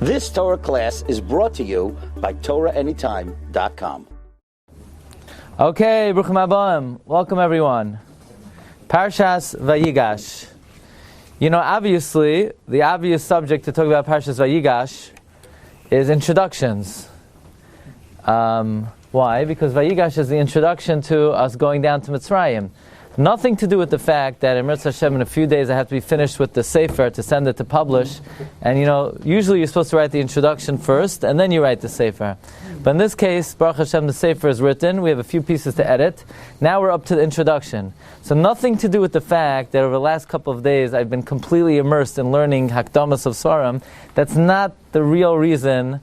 This Torah class is brought to you by TorahAnytime.com. Okay, Bruchim Habayim. Welcome everyone. Parshas Vayigash. You know, obviously, the obvious subject to talk about Parshas Vayigash is introductions. Why? Because Vayigash is the introduction to us going down to Mitzrayim. Nothing to do with the fact that in Mirza Hashem in a few days I have to be finished with the Sefer to send it to publish. And you know, usually you're supposed to write the introduction first and then you write the Sefer. But in this case, Baruch Hashem, the Sefer is written. We have a few pieces to edit. Now we're up to the introduction. So nothing to do with the fact that over the last couple of days I've been completely immersed in learning Hakdamas of Svarim. That's not the real reason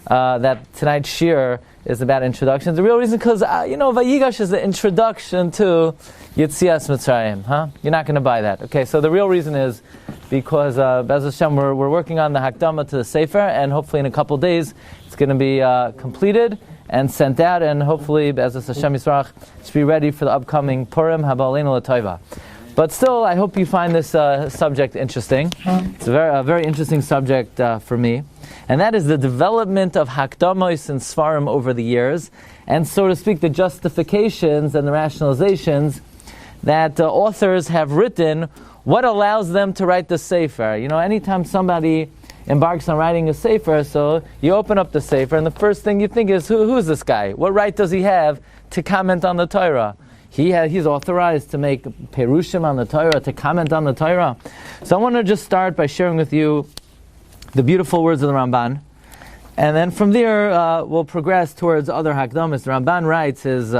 that tonight's Shiur is about introductions. The real reason, because Vayigash is the introduction to Yetzias Mitzrayim. You're not going to buy that. Okay, so the real reason is because Be'ez Hashem, we're working on the Hakdama to the Sefer, and hopefully in a couple days it's going to be completed and sent out, and hopefully Be'ez Hashem Yisrach should be ready for the upcoming Purim Haba Aleinu L'Tova. But still, I hope you find this subject interesting. It's a very interesting subject for me. And that is the development of Hakdamos and Svarim over the years, and so to speak, the justifications and the rationalizations that authors have written, what allows them to write the Sefer. You know, anytime somebody embarks on writing a Sefer, so you open up the Sefer, and the first thing you think is, who is this guy? What right does he have to comment on the Torah? He's authorized to make perushim on the Torah, to comment on the Torah. So I want to just start by sharing with you the beautiful words of the Ramban, and then from there we'll progress towards other Hakdamas. The Ramban writes his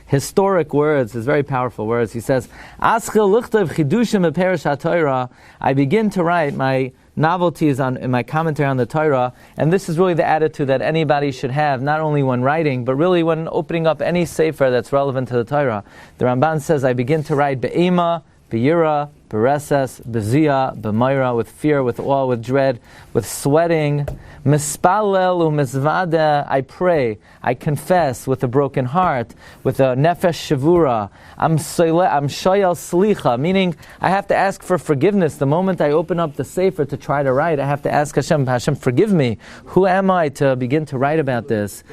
historic words, his very powerful words. He says, "Aschil lichtav chidushim b'perish haTorah." I begin to write my novelties in my commentary on the Torah, and this is really the attitude that anybody should have, not only when writing, but really when opening up any sefer that's relevant to the Torah. The Ramban says, I begin to write be'ema, be'yira, be'reses, be'ziyah, be'mayra, with fear, with awe, with dread, with sweating. Mispalel u'mizvada, I pray, I confess with a broken heart, with a nefesh shavura. I'm shoyal slicha, meaning I have to ask for forgiveness. The moment I open up the Sefer to try to write, I have to ask Hashem, forgive me. Who am I to begin to write about this?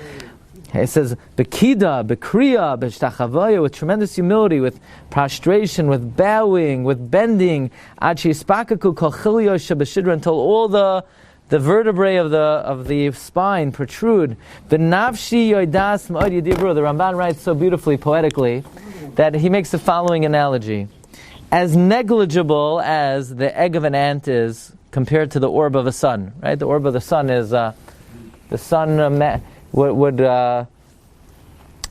It says, Bekida, Bekriya, Beshtachavaya, with tremendous humility, with prostration, with bowing, with bending, Achispakaku Kochilyo Shabashidra, until all the vertebrae of the spine protrude. The Nafshi Yoidas Ma'od Yidibru. The Ramban writes so beautifully, poetically, that he makes the following analogy. As negligible as the egg of an ant is compared to the orb of a sun, right? The orb of the sun is, the sun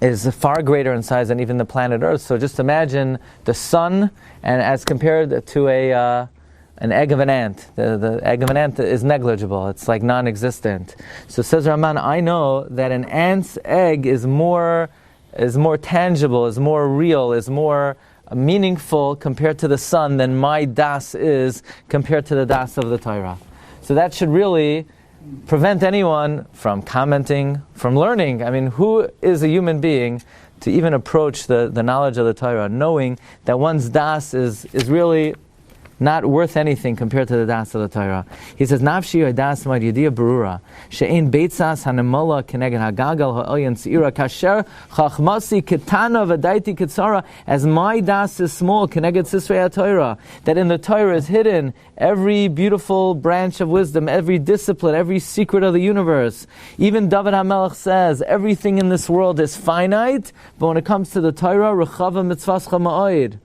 is far greater in size than even the planet Earth. So just imagine the sun, and as compared to an egg of an ant. The egg of an ant is negligible. It's like non-existent. So says Raman, I know that an ant's egg is more tangible, is more real, is more meaningful compared to the sun than my das is compared to the das of the Torah. So that should really prevent anyone from commenting, from learning. I mean, who is a human being to even approach the knowledge of the Torah, knowing that one's das is really not worth anything compared to the das of the Torah. He says, Nafshi yodas ma'od yediyah berura, she'ein beitzas hanemola keneged hagagal ha'elyon tzira, kasher chachmasi ketana v'daiti ketzara, as my das is small, keneged sisrei ha'Torah, that in the Torah is hidden every beautiful branch of wisdom, every discipline, every secret of the universe. Even David HaMelech says, everything in this world is finite, but when it comes to the Torah, rechava mitzvascha ma'od.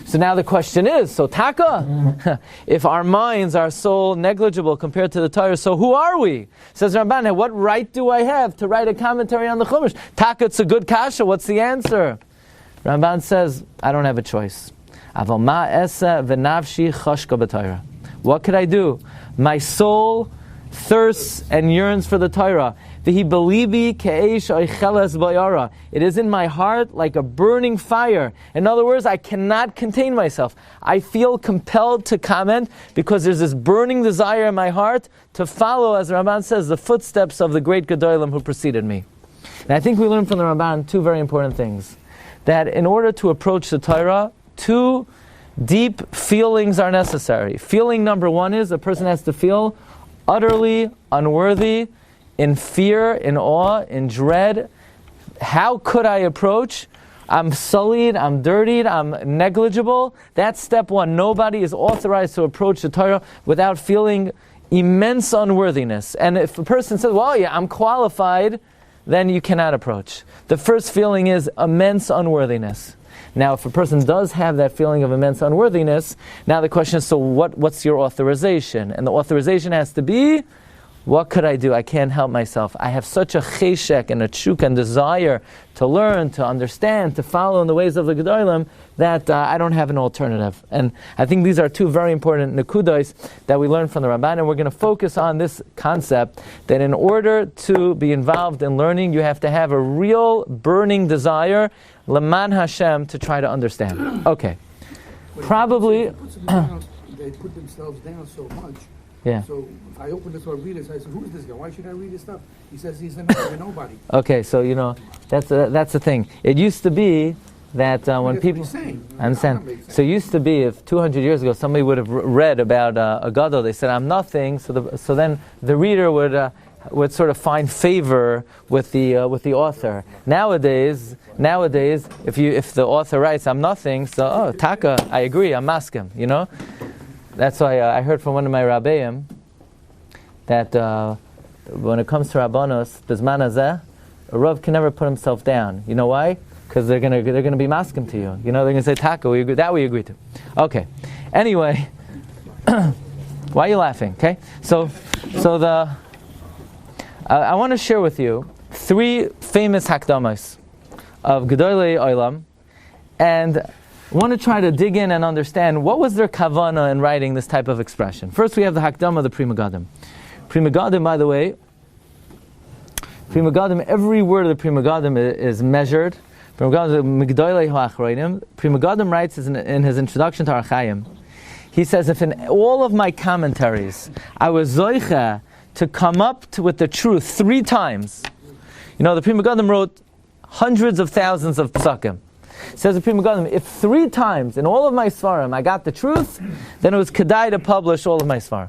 So now the question is, so Taka, if our minds are so negligible compared to the Torah, so who are we? Says Ramban, what right do I have to write a commentary on the Chumash? Taka, it's a good kasha, what's the answer? Ramban says, I don't have a choice. What could I do? My soul thirsts and yearns for the Torah. It is in my heart like a burning fire. In other words, I cannot contain myself. I feel compelled to comment because there's this burning desire in my heart to follow, as the Ramban says, the footsteps of the great Gedolim who preceded me. And I think we learn from the Ramban two very important things. That in order to approach the Torah, two deep feelings are necessary. Feeling number one is a person has to feel utterly unworthy, in fear, in awe, in dread. How could I approach? I'm sullied, I'm dirtied, I'm negligible. That's step one. Nobody is authorized to approach the Torah without feeling immense unworthiness. And if a person says, well, yeah, I'm qualified, then you cannot approach. The first feeling is immense unworthiness. Now, if a person does have that feeling of immense unworthiness, now the question is, so what's your authorization? And the authorization has to be, what could I do? I can't help myself. I have such a cheshek and a chuk and desire to learn, to understand, to follow in the ways of the Gedolim that I don't have an alternative. And I think these are two very important nekudos that we learn from the Ramban, and we're going to focus on this concept that in order to be involved in learning, you have to have a real burning desire, Leman Hashem, to try to understand. Okay. Probably... They put themselves down so much. Yeah. So if I open this or read it, so I said, who is this guy? Why should I read his stuff? He says he's a nobody. Okay, so that's the thing. It used to be that when people... I understand. So it used to be, if 200 years ago somebody would have read about a gadol, they said, I'm nothing, so then the reader would sort of find favor with the author. Nowadays, if the author writes, I'm nothing, so, taka, I agree, I'm maskim, That's why I heard from one of my rabbeim that when it comes to rabbanos, bizman hazeh, a rav can never put himself down. You know why? Because they're gonna be maskim to you. They're gonna say taka. We agree to. Okay. Anyway, why are you laughing? Okay. So I want to share with you 3 famous hakdamas of Gedolei Olam, and I want to try to dig in and understand what was their kavana in writing this type of expression. First, we have the Hakdama, the Pri Megadim. Pri Megadim, by the way, every word of the Pri Megadim is measured. Pri Megadim writes in his introduction to Archaim, he says, if in all of my commentaries I was zoicha to come up with the truth 3 times, the Pri Megadim wrote hundreds of thousands of psakim. Says the Pri Megadim, if 3 times in all of my svarim I got the truth, then it was kedai to publish all of my svarim.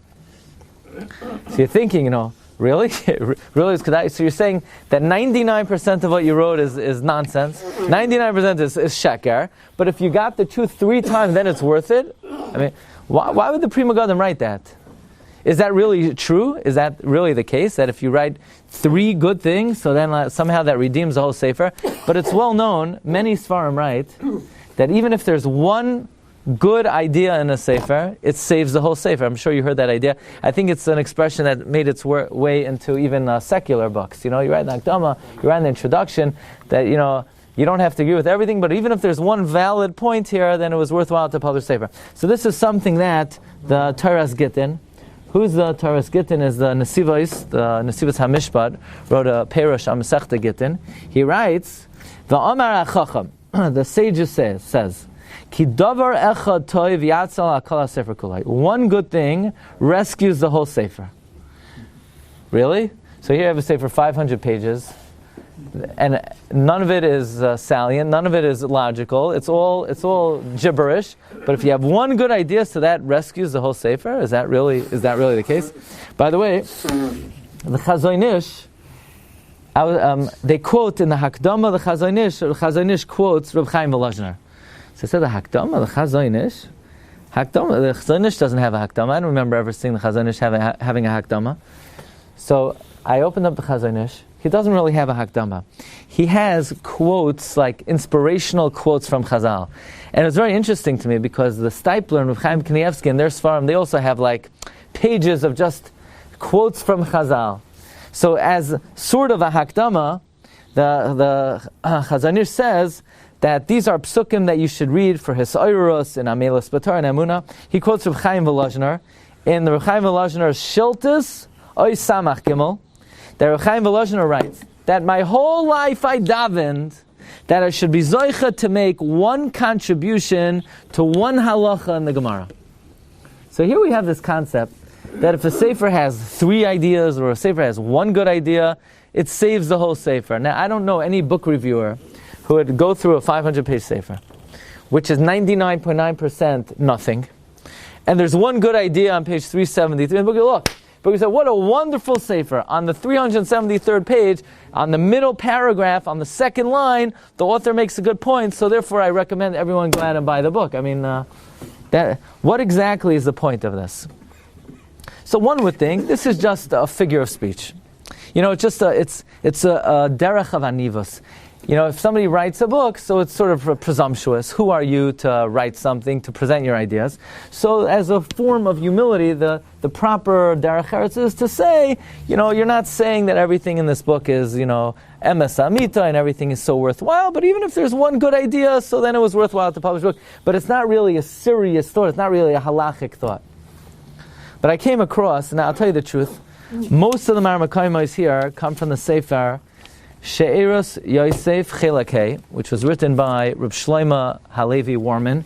So you're thinking, really? Really is kedai? So you're saying that 99% of what you wrote is nonsense, 99% is sheker, but if you got the truth 3 times, then it's worth it? I mean, why would the Pri Megadim write that? Is that really true? Is that really the case? That if you write 3 good things, so then somehow that redeems the whole Sefer? But it's well known, many Sfarim write, that even if there's 1 good idea in a Sefer, it saves the whole Sefer. I'm sure you heard that idea. I think it's an expression that made its way into even secular books. You write the Hakdama, you write the introduction, that, you don't have to agree with everything, but even if there's 1 valid point here, then it was worthwhile to publish Sefer. So this is something that the Torah's Gittin, who's the Torah's Gittin, is the Nesivos HaMishpat, wrote a Perush on Masechta Gittin. He writes, V'amar HaChacham, the sage says, Ki davar echad toiv yatzal hakol haSefer kulai. 1 good thing rescues the whole Sefer. Really? So here I have a Sefer 500 pages, and none of it is salient, none of it is logical. It's all gibberish. But if you have 1 good idea, so that rescues the whole Sefer. Is that really the case? By the way, the Chazon Ish, they quote in the Hakdama, the Chazon Ish quotes Reb Chaim Volozhiner. So I said the Hakdama, the Chazon Ish. The Chazon Ish doesn't have a Hakdama. I don't remember ever seeing the Chazon Ish having a Hakdama. So I opened up the Chazon Ish. He doesn't really have a Hakdama. He has quotes, like inspirational quotes from Chazal. And it's very interesting to me because the Stipler and Reb Chaim Kanievsky and their Sfarim, they also have like pages of just quotes from Chazal. So as sort of a Hakdama, the Chazon Ish says that these are psukim that you should read for Hisayrus and Amelis Batar and Emunah. He quotes Reb Chaim Volozhiner in the Reb Chaim Volozhiner's Shiltus Oy Samach Gimel. That Reb Chaim Volozhiner writes that my whole life I davened that I should be zoicha to make 1 contribution to 1 halacha in the Gemara. So here we have this concept that if a Sefer has 3 ideas or a Sefer has 1 good idea, it saves the whole Sefer. Now I don't know any book reviewer who would go through a 500-page Sefer, which is 99.9% nothing, and there's 1 good idea on page 373, and look, But we said, what a wonderful Sefer. On the 373rd page, on the middle paragraph, on the second line, the author makes a good point, so therefore I recommend everyone go out and buy the book. I mean, what exactly is the point of this? So one would think, this is just a figure of speech. It's just it's a derech of anivus. If somebody writes a book, so it's sort of presumptuous. Who are you to write something, to present your ideas? So as a form of humility, the proper derech eretz is to say, you're not saying that everything in this book is, emes amita and everything is so worthwhile, but even if there's one good idea, so then it was worthwhile to publish a book. But it's not really a serious thought. It's not really a halachik thought. But I came across, and I'll tell you the truth, most of the Marmakaimas here come from the Sefer She'eros Yosef Chelakei, which was written by Reb Shlomo Halevi Warman,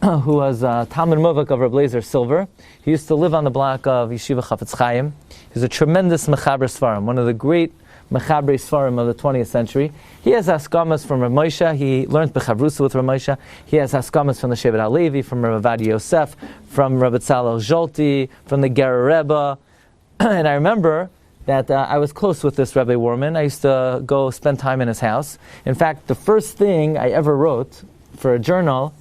who was Talmud Muvak of Reb Lezer Silver. He used to live on the block of Yeshiva Chafetz Chaim. He's a tremendous Mechaber Svarim, one of the great Mechaber Svarim of the 20th century. He has Haskamas from Reb Moshe. He learned Bechavrusa with Reb Moshe. He has Haskamas from the Shevet Halevi, from Reb Avad Yosef, from Reb Tzalel Zolti, from the Ger Rebbe. And I remember that I was close with this Rebbe Warman. I used to go spend time in his house. In fact, the first thing I ever wrote for a journal,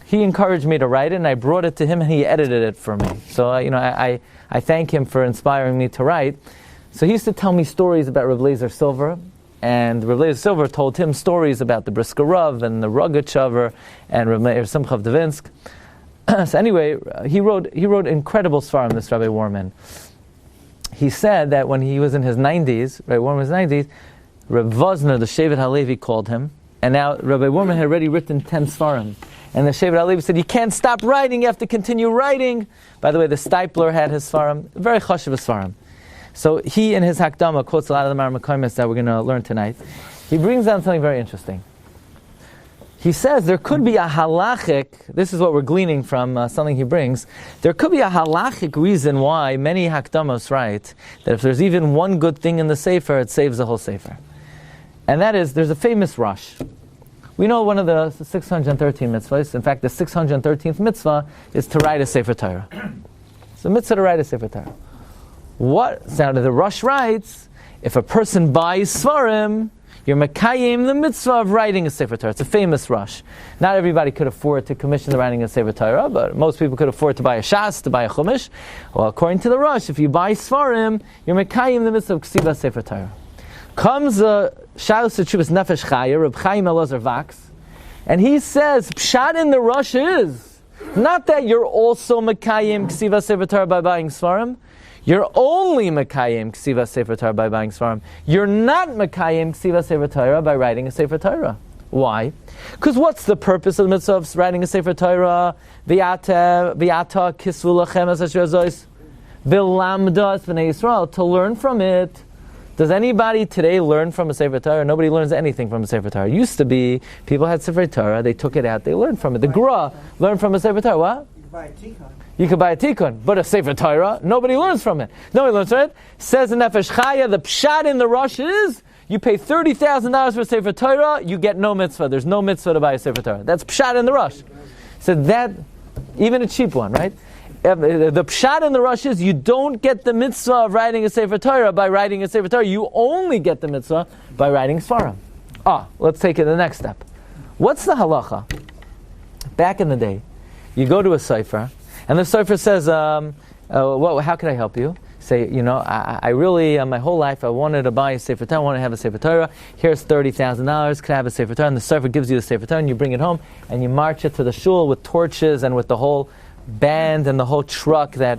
he encouraged me to write it, and I brought it to him, and he edited it for me. So, I thank him for inspiring me to write. So he used to tell me stories about Reb Lezer Silver, and Reb Lezer Silver told him stories about the Brisker Rav and the Rogachover and Reb Meir Simcha of Dvinsk. So anyway, he wrote incredible svarim, this Rebbe Warman. He said that when he was in his 90s, Rabbi Warman was 90s, Reb Vosner, the Shevet Halevi, called him, and now Rabbi Warman had already written 10 svarim. And the Shevet Halevi said, you can't stop writing, you have to continue writing. By the way, the Stipler had his svarim, very chashuv svarim. So he, in his Hakdama, quotes a lot of the Marmakaimis that we're going to learn tonight. He brings down something very interesting. He says there could be a halachik, this is what we're gleaning from something he brings, there could be a halachic reason why many hakdamos write that if there's even one good thing in the Sefer, it saves the whole Sefer. And that is, there's a famous rush. We know one of the 613 mitzvahs, in fact the 613th mitzvah is to write a Sefer Torah. It's a mitzvah to write a Sefer Torah. Now the rush writes, if a person buys svarim, you're mekayim the mitzvah of writing a Sefer Torah. It's a famous rush. Not everybody could afford to commission the writing of Sefer Torah, but most people could afford to buy a Shas, to buy a Chumash. Well, according to the rush, if you buy Svarim, you're mekayim the mitzvah of Ksiva Sefer Torah. Comes Shalos Tshuvas Nefesh Chaya, Reb Chaim Elazar Vax, and he says, Pshat in the rush is not that you're also mekayim Ksiva Sefer Torah by buying Svarim. You're only Mekayim Ksiva Sefer Torah by buying Svarim. You're not Mekayim Ksiva Sefer Torah by writing a Sefer Torah. Why? Because what's the purpose of the mitzvah of writing a Sefer Torah? V'yata kisvu lachem es asher zois v'lamda es b'nei Yisrael, to learn from it. Does anybody today learn from a Sefer Torah? Nobody learns anything from a Sefer Torah. It used to be, people had Sefer Torah, they took it out, they learned from it. The Gra learned from a Sefer Torah. What? You could buy a tikkun, but a Sefer Torah, nobody learns from it. Nobody learns from it. Says in Nefesh Chaya, the pshat in the rush is, you pay $30,000 for a Sefer Torah, you get no mitzvah. There's no mitzvah to buy a Sefer Torah. That's pshat in the rush. So that, even a cheap one, right? The pshat in the rush is, you don't get the mitzvah of writing a Sefer Torah by writing a Sefer Torah. You only get the mitzvah by writing Svarim. Let's take it the next step. What's the halacha? Back in the day, you go to a Sefer, and the Sefer says, how can I help you? Say, I really, my whole life, I wanted to buy a Sefer Torah, I want to have a Sefer Torah. Here's $30,000, can I have a Sefer Torah? And the Sefer gives you the Sefer Torah, and you bring it home, and you march it to the shul with torches, and with the whole band, and the whole truck that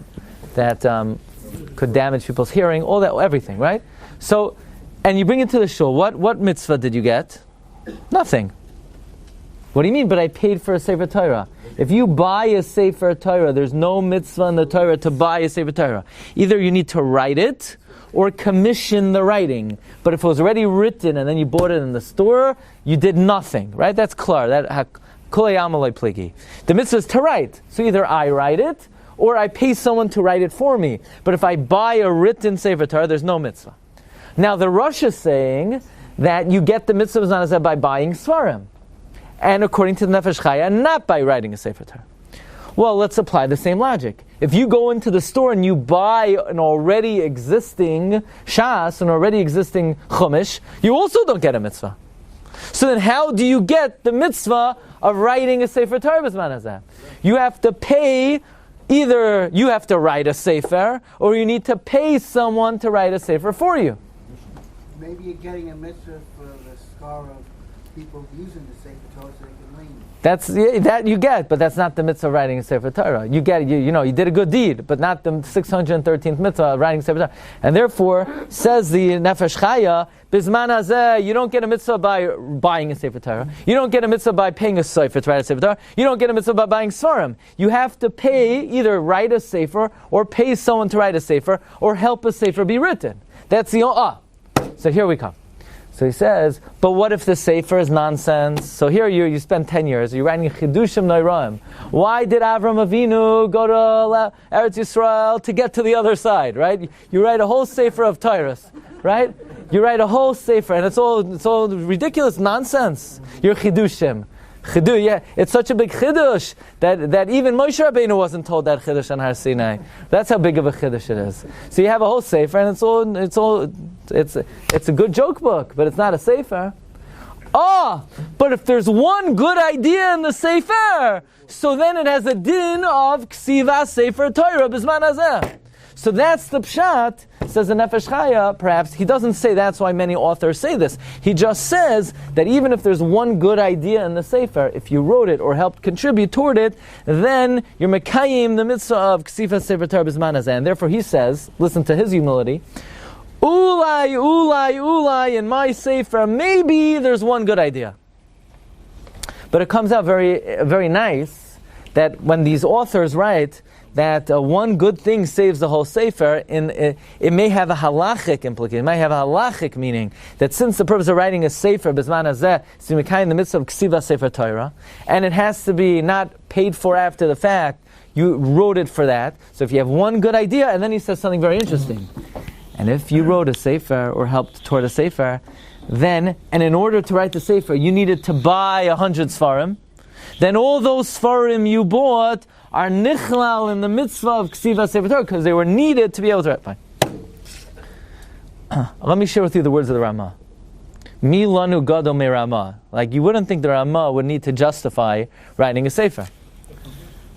could damage people's hearing, all that, everything, right? So, and you bring it to the shul. What mitzvah did you get? Nothing. What do you mean? But I paid for a Sefer Torah. If you buy a Sefer Torah, there's no mitzvah in the Torah to buy a Sefer Torah. Either you need to write it or commission the writing. But if it was already written and then you bought it in the store, you did nothing, right? That's klar. The mitzvah is to write. So either I write it or I pay someone to write it for me. But if I buy a written Sefer Torah, there's no mitzvah. Now the Rosh is saying that you get the mitzvah by buying Svarim. And according to the Nefesh Chaya, not by writing a Sefer Torah. Well, let's apply the same logic. If you go into the store and you buy an already existing Shas, an already existing Chumash, you also don't get a mitzvah. So then how do you get the mitzvah of writing a Sefer Torah b'zman hazeh? You have to pay, either you have to write a Sefer, or you need to pay someone to write a Sefer for you. Maybe you're getting a mitzvah for the scar of people using the Sefer Torah so they can lean. That you get, but that's not the mitzvah of writing a Sefer Torah. You get, you did a good deed, but not the 613th mitzvah of writing a Sefer Torah. And therefore, says the Nefesh Chaya, Bizman hazeh, you don't get a mitzvah by buying a Sefer Torah. You don't get a mitzvah by paying a Sefer to write a Sefer Torah. You don't get a mitzvah by buying Svarim. You have to pay, either write a Sefer, or pay someone to write a Sefer, or help a Sefer be written. That's the, so here we come. So he says, but what if the Sefer is nonsense? So here you spend 10 years, you're writing Chidushim Noiraim. Why did Avram Avinu go to Eretz Yisrael to get to the other side, right? You write a whole Sefer of Tyrus, right? You write a whole Sefer, and it's all ridiculous nonsense. Your Chidushim. Yeah, it's such a big chidush that even Moshe Rabbeinu wasn't told that chidush on Har Sinai. That's how big of a chidush it is. So you have a whole sefer, and it's a good joke book, but it's not a sefer. But if there's one good idea in the sefer, so then it has a din of ksiva sefer Torah b'zman hazeh. So that's the pshat, says the Nefesh Chaya. Perhaps he doesn't say that's why many authors say this. He just says that even if there's one good idea in the Sefer, if you wrote it or helped contribute toward it, then you're mekayim the mitzvah of ksifa sefer Torah b'zman hazeh. And therefore he says, listen to his humility, ulai, in my Sefer, maybe there's one good idea. But it comes out very, very nice that when these authors write that one good thing saves the whole Sefer, it may have a Halachik implication. It might have a Halachik meaning that since the purpose of writing a Sefer, B'zman hazeh, is to be in the midst of Ksiva Sefer Torah, and it has to be not paid for after the fact, you wrote it for that. So if you have one good idea, and then he says something very interesting. And if you wrote a Sefer or helped toward a Sefer, then, and in order to write the Sefer, you needed to buy 100 Svarim, then all those Svarim you bought are nichlal in the mitzvah of Ksiva Sefer Torah because they were needed to be able to write. Let me share with you the words of the Ramah. Mi lanu gadol me Ramah. Like you wouldn't think the Ramah would need to justify writing a Sefer.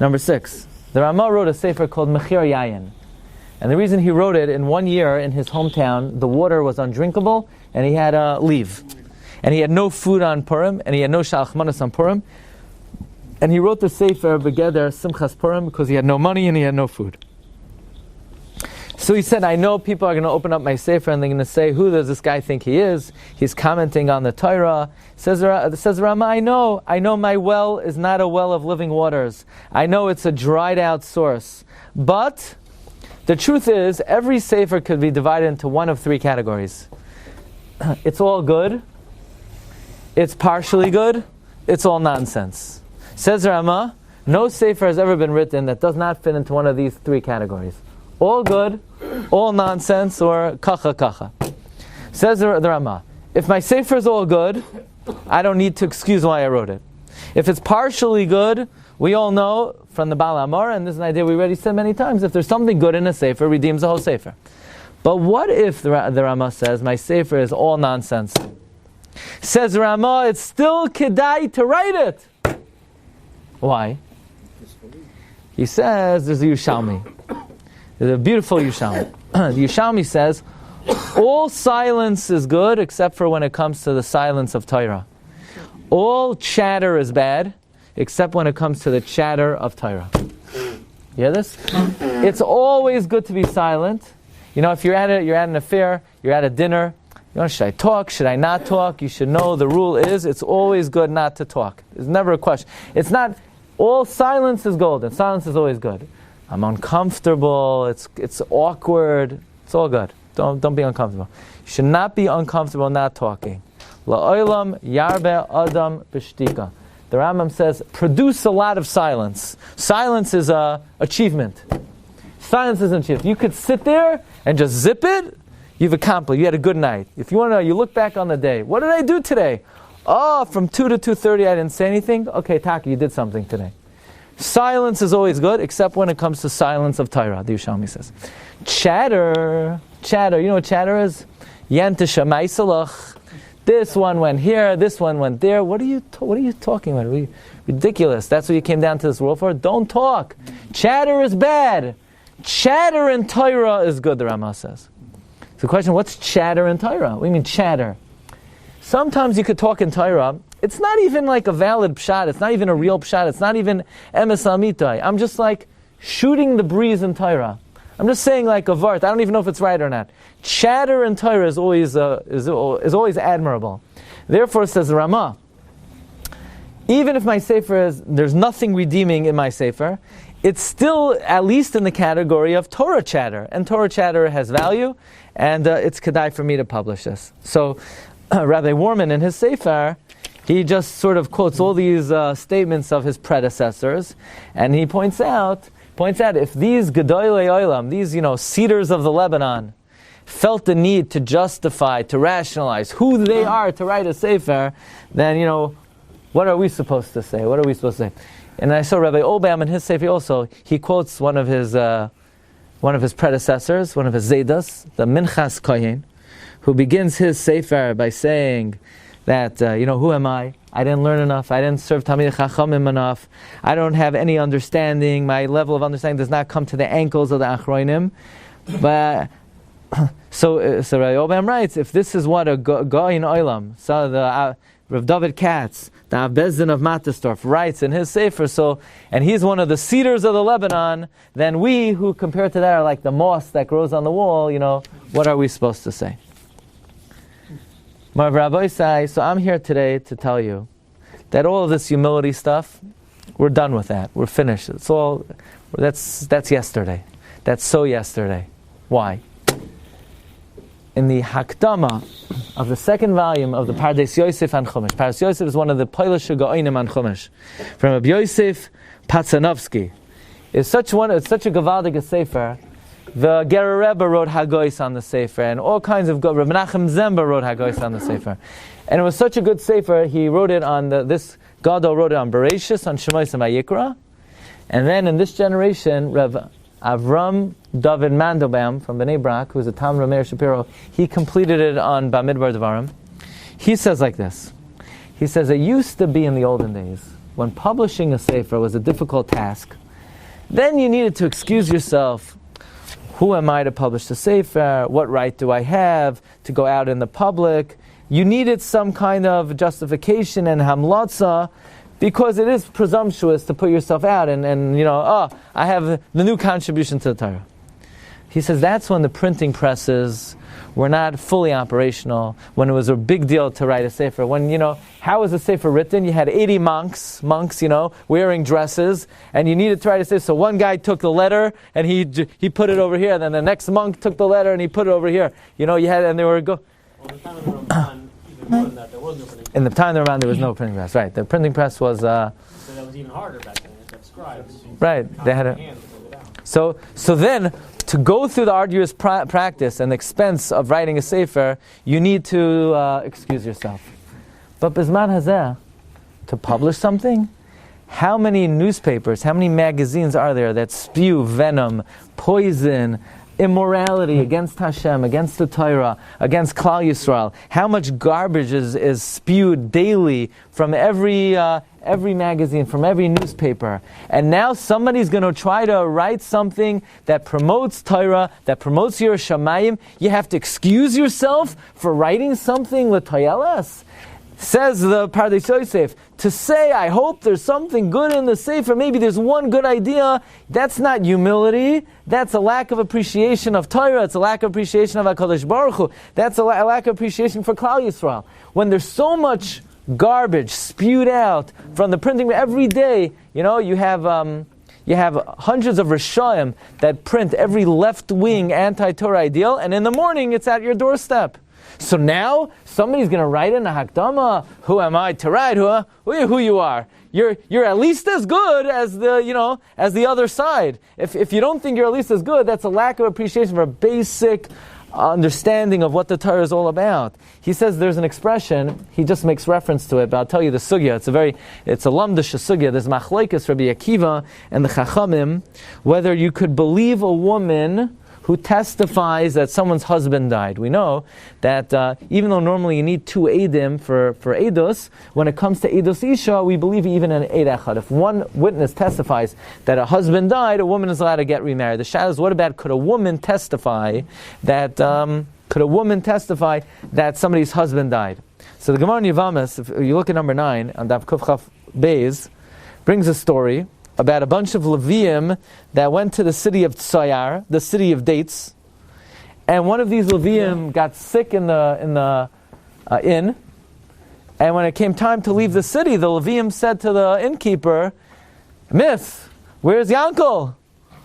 Number 6. The Ramah wrote a Sefer called Mechir Yayin. And the reason he wrote it, in 1 year in his hometown, the water was undrinkable and he had to leave. And he had no food on Purim and he had no Shalach Manos on Purim. And he wrote the Sefer Begeder Simchas Purim because he had no money and he had no food. So he said, I know people are going to open up my Sefer and they're going to say, who does this guy think he is? He's commenting on the Torah. Says Rama, I know my well is not a well of living waters. I know it's a dried out source. But the truth is, every Sefer could be divided into one of 3 categories. It's all good. It's partially good. It's all nonsense. Says Rama, no Sefer has ever been written that does not fit into one of these 3 categories. All good, all nonsense, or kacha kacha. Says the Rama, if my Sefer is all good, I don't need to excuse why I wrote it. If it's partially good, we all know from the Baal Amar, and this is an idea we already said many times, if there's something good in a Sefer, redeems the whole Sefer. But what if the Rama says, my Sefer is all nonsense? Says Rama, it's still kedai to write it. Why? He says there's a Yushalmi. There's a beautiful Yushalmi. The Yushalmi says, all silence is good except for when it comes to the silence of Torah. All chatter is bad except when it comes to the chatter of Torah. You hear this? It's always good to be silent. You know, if you're at an affair, you're at a dinner, you know, should I talk? Should I not talk? You should know the rule is it's always good not to talk. There's never a question. It's not all silence is golden. Silence is always good. I'm uncomfortable. It's awkward. It's all good. Don't be uncomfortable. You should not be uncomfortable not talking. La'olam yarbe adam b'shtika. The Rambam says, produce a lot of silence. Silence is a achievement. Silence is an achievement. You could sit there and just zip it. You've accomplished. You had a good night. If you want to know, you look back on the day. What did I do today? Oh, from 2 to 2:30 I didn't say anything. Okay, Taki, you did something today. Silence is always good, except when it comes to silence of Torah, the Yerushalmi says. Chatter, you know what chatter is? Yentisha maisalach. This one went here, this one went there. What are you talking about? Ridiculous. That's what you came down to this world for? Don't talk. Chatter is bad. Chatter in Torah is good, the Rama says. So the question, what's chatter in Torah? What do you mean chatter? Sometimes you could talk in Torah. It's not even like a valid pshat. It's not even a real pshat. It's not even emes amitai. I'm just like shooting the breeze in Torah. I'm just saying like a vart. I don't even know if it's right or not. Chatter in Torah is always admirable. Therefore, says the Rama, even if my Sefer there's nothing redeeming in my Sefer, it's still at least in the category of Torah chatter. And Torah chatter has value, and it's kedai for me to publish this. So, Rabbi Warman in his Sefer, he just sort of quotes all these statements of his predecessors, and he points out if these Gedolei Olam, these cedars of the Lebanon, felt the need to justify, to rationalize who they are to write a Sefer, then what are we supposed to say? What are we supposed to say? And I saw Rabbi Obam in his Sefer also. He quotes one of his predecessors, one of his Zaydas, the Minchas Kohen, who begins his Sefer by saying that, who am I? I didn't learn enough. I didn't serve Talmidei Chachamim enough. I don't have any understanding. My level of understanding does not come to the ankles of the Achronim. But so Rabbi Obam writes, if this is what a Goyin Olam, so the Rav David Katz, the Bezdin of Matastorf, writes in his Sefer, and he's one of the cedars of the Lebanon, then we, who compared to that are like the moss that grows on the wall, what are we supposed to say? Marv Rabbi Sai, so I'm here today to tell you that all of this humility stuff, we're done with that. We're finished. That's yesterday. That's so yesterday. Why? In the Hakdama of the second volume of the Pardes Yosef and Chumash. Pardes Yosef is one of the Polish Gaonim on Chumash. From Rabbi Yosef Patsanovsky. It's such a Gavaldig Sefer. The Ger Rebbe wrote Hagois on the Sefer, and all kinds of Rav Menachem Zember wrote Hagois on the Sefer. And it was such a good Sefer, he wrote it on this Gadol wrote it on Bereshis, on Shemos and Vayikra. And then in this generation, Rav Avram David Mandelbaum from Bnei Brak, who was a Talmid Rav Meir Shapiro, he completed it on Bamidbar Devarim. He says like this. He says, it used to be in the olden days, when publishing a Sefer was a difficult task, then you needed to excuse yourself. Who am I to publish the Sefer? What right do I have to go out in the public? You needed some kind of justification and hamlatza, because it is presumptuous to put yourself out and I have the new contribution to the Torah. He says that's when the printing presses were not fully operational, when it was a big deal to write a Sefer. When, how was a Sefer written? You had 80 monks, wearing dresses, and you needed to write a Sefer. So one guy took the letter, and he put it over here, then the next monk took the letter, and he put it over here. And they were in the time of the Ramban, there was no printing press. Right, the printing press was... so that was even harder back then. They had scribes. Right, they had a... So then, to go through the arduous practice and the expense of writing a Sefer, you need to excuse yourself. But Bizman Hazeh, to publish something, how many newspapers, how many magazines are there that spew venom, poison, immorality against Hashem, against the Torah, against Klal Yisrael? How much garbage is spewed daily from every magazine, from every newspaper? And now somebody's going to try to write something that promotes Torah, that promotes your Shamayim. You have to excuse yourself for writing something l'toyelas? Says the Pardes Yosef, to say, I hope there's something good in the Sefer, maybe there's one good idea, that's not humility, that's a lack of appreciation of Torah, it's a lack of appreciation of HaKadosh Baruch Hu, that's a lack of appreciation for Klal Yisrael. When there's so much garbage spewed out from the printing every day, you have hundreds of Rishonim that print every left-wing anti-Torah ideal, and in the morning it's at your doorstep. So now somebody's going to write in a Hakdama, who am I to write? Who you are? You're at least as good as the other side. If you don't think you're at least as good, that's a lack of appreciation for basic understanding of what the Torah is all about. He says there's an expression, he just makes reference to it, but I'll tell you the sugya. It's a lamdish sugya. There's machlekes Rabbi Akiva and the Chachamim, whether you could believe a woman who testifies that someone's husband died. We know that even though normally you need 2 eidim for eidos, when it comes to eidos isha, we believe even in eid echad. If one witness testifies that a husband died, a woman is allowed to get remarried. The shadow is, what about could a woman testify that somebody's husband died? So the Gemara in Yavamas, if you look at number 9 on Daf Kuf Chaf Beis, brings a story about a bunch of Leviim that went to the city of Tsayar, the city of dates, and one of these Leviim got sick in the inn, and when it came time to leave the city, the Leviim said to the innkeeper, "Miss, where's Yankel?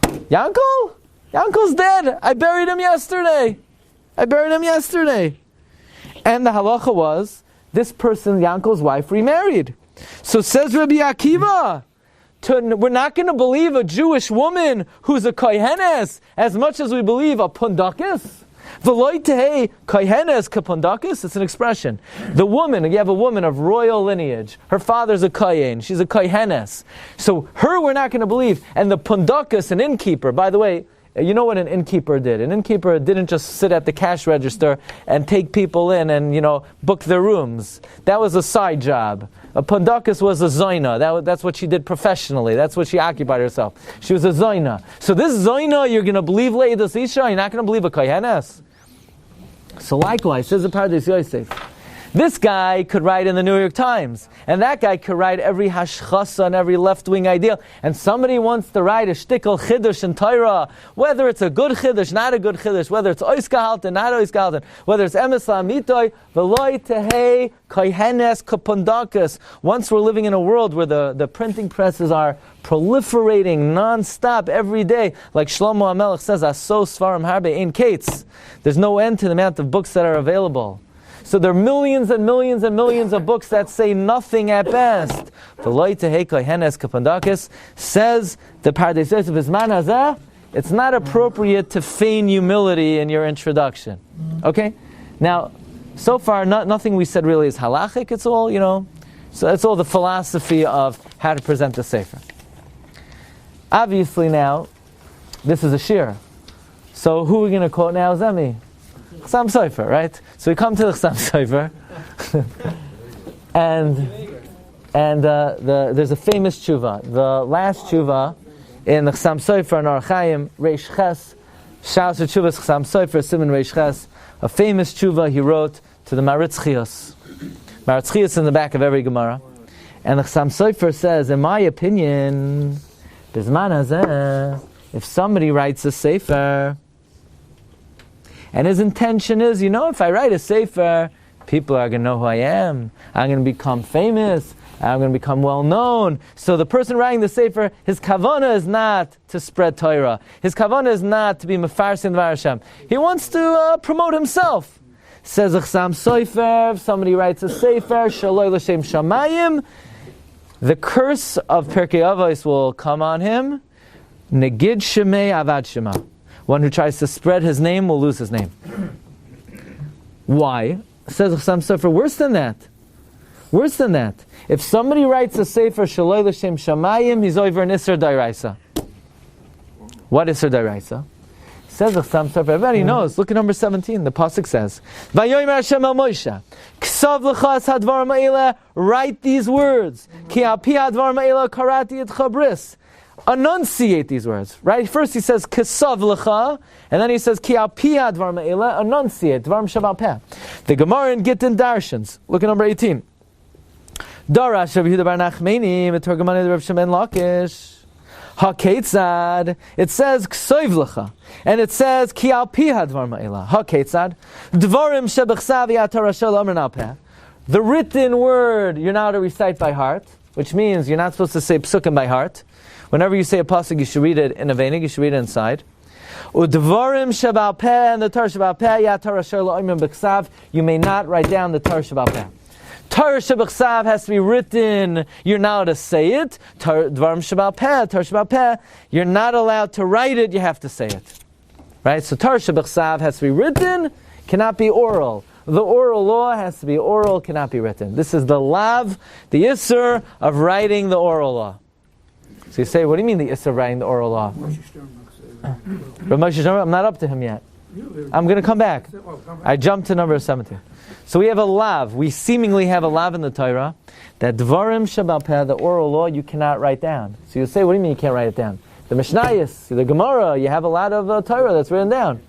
Yankel? Yankel's dead. I buried him yesterday. And the halacha was, this person, Yankel's wife, remarried. So says Rabbi Akiva, we're not going to believe a Jewish woman who's a kohenes as much as we believe a pundakis. V'loitehei kohenes kapundakis. It's an expression. The woman, you have a woman of royal lineage. Her father's a kohen. She's a kohenes. So her we're not going to believe. And the pundakis, an innkeeper. By the way, you know what an innkeeper did? An innkeeper didn't just sit at the cash register and take people in and, book their rooms. That was a side job. A pundakis was a zoina. That's what she did professionally. That's what she occupied herself. She was a zoina. So this zoina, you're going to believe Leidas Isha, you're not going to believe a kohenes. So likewise, says the Parshas Yosef, this guy could write in the New York Times, and that guy could write every hashchasa and every left-wing ideal, and somebody wants to write a shtickle chiddush in Torah, whether it's a good chiddush, not a good chiddush, whether it's ois gehalten, not ois gehalten, whether it's emes la'amitoy, v'loi tehei kohenes kapundakis. Once we're living in a world where the printing presses are proliferating non-stop every day, like Shlomo HaMelech says, aso svarim harbe ein kates. There's no end to the amount of books that are available. So there are millions and millions and millions of books that say nothing at best. Says the Pardes Yosef Bizman Hazeh, it's not appropriate to feign humility in your introduction. Okay? Now, so far, nothing we said really is halachik. It's all, so it's all the philosophy of how to present the Sefer. Obviously now, this is a shiur. So who are we going to quote now? Zemi. Chasam Sofer, right? So we come to the Chasam Sofer, and there's a famous tshuva. The last tshuva in the Chasam Sofer in Archaim, Reish Ches, Shaus Tshuvas Chasam Sofer, Simon Reish Ches, a famous tshuva he wrote to the Maritz Chios. Maritz Chios in the back of every Gemara. And the Chasam Sofer says, in my opinion, Bizman Hazeh, if somebody writes a Sefer, and his intention is, if I write a Sefer, people are going to know who I am. I'm going to become famous. I'm going to become well known. So the person writing the Sefer, his kavanah is not to spread Torah. His kavanah is not to be mefarsin Dvar Hashem. He wants to promote himself. Says a Chasam Sofer, if somebody writes a Sefer, Shaloi L'Shem Shamayim, the curse of Pirkei Avos will come on him. Negid Shemei Avad Shema. One who tries to spread his name will lose his name. Why? Says Chasam Sofer, worse than that. If somebody writes a Sefer Shaloi L'Shem Shamayim, he's over an Isser Dairaisa. What Isser Dairaisa? Says Chasam Sofer, everybody knows. Look at number 17. The pasuk says, "Vayomer Hashem el Moshe, Ksav lecha es hadvar ma'ila." Write these words. Ki al pi hadvar ma'ila karati et chabris. Enunciate these words, right? First he says Kesav lecha, and then he says Ki al pi hadvar ma'ila. Enunciate dvarim shabal peh. The Gemara in Gittin Darshans. Look at number 18. Darash Rabbi Yehuda bar Nachmani metorgamani Rav Shimon Lakish. HaKetzad, it says Ksoiv lecha, and it says Ki al pi hadvar ma'ila. HaKetzad, Dvarim shebechsav yatar shel amrin al peh. The written word you're now to recite by heart, which means you're not supposed to say psukim by heart. Whenever you say a pasuk, you should read it in a veinig, you should read it inside. Udvarim shebal peh, and the Torah shebal peh yatar shel amrin bechsav. You may not write down the Torah shebal peh. Torah shebechsav has to be written. You're not allowed to say it. Dvarim shebal peh, Torah shebal peh. You're not allowed to write it. You have to say it. Right? So Torah shebechsav has to be written, cannot be oral. The oral law has to be oral, cannot be written. This is the lav, the isser of writing the oral law. So you say, what do you mean the isser of writing the oral law? I'm not up to him yet. I'm going to come back. I jumped to number 17. So we have a lav. We seemingly have a lav in the Torah that dvarim shabal peh, the oral law, you cannot write down. So you say, what do you mean you can't write it down? The Mishnayos, the Gemara, you have a lot of Torah that's written down.